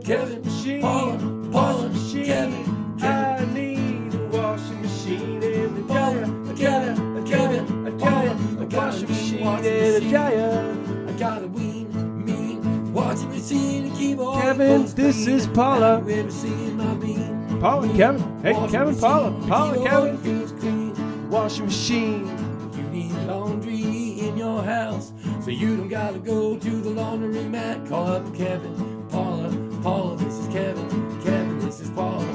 Kevin, machine, Paula, washing machine. Kevin, I need a washing machine and a dryer. A Kevin, dryer, a dryer, a washing machine and a dryer. I got a mean washing machine to keep all Kevin, clothes this clean. is Paula. Have you ever seen my bean? Paula, Kevin. Hey, Washing Kevin, machine Paula. to Paula, keep all Kevin. your clothes clean. Washing machine. You need laundry in your house, so you don't gotta go to the laundry mat. Call up Kevin, Paula, Paula, this is Kevin, Kevin, this is Paula.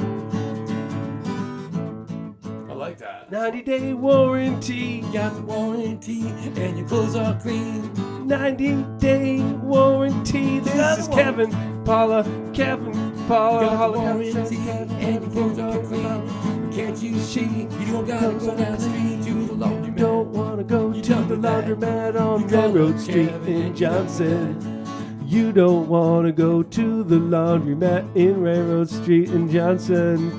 I like that. 90-day warranty. You got the warranty, and your clothes are clean. 90-day warranty. This is Kevin, Paula, Kevin, Paula, You got the Paula, warranty, and your clothes are clean. Can't you see? You don't gotta go down the street to the laundry You mat. don't wanna go to the laundromat on Railroad Street in Johnson. You don't wanna go to the laundromat in Railroad Street in Johnson.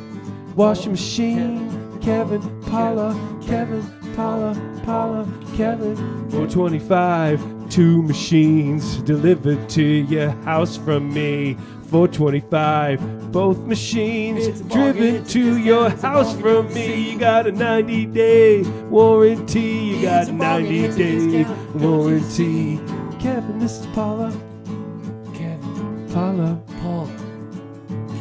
Washing machine, Kevin, Paula, Kevin, Paula, Paula, Kevin. $4.25, 2 machines delivered to your house from me. $4.25, both machines driven to your house from me. You got a 90-day warranty. You got a 90-day warranty. Kevin, this is Paula. Kevin, Paula, Paula,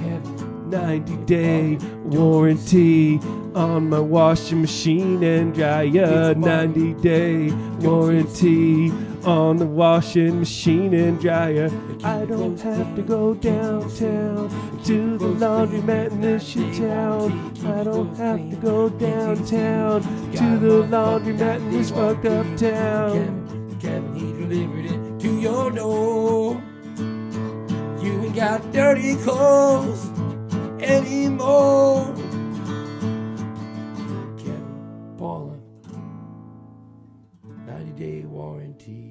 Kevin. 90-day warranty on my washing machine and dryer. 90-day warranty on the washing machine and dryer. I don't have to go downtown to the laundromat in this shit town. I don't have to go downtown to the laundromat in this fucked up town. Kevin, he delivered it to your door. You ain't got dirty clothes anymore. Kevin, Paula, 90-day warranty.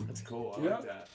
That's cool. I like that.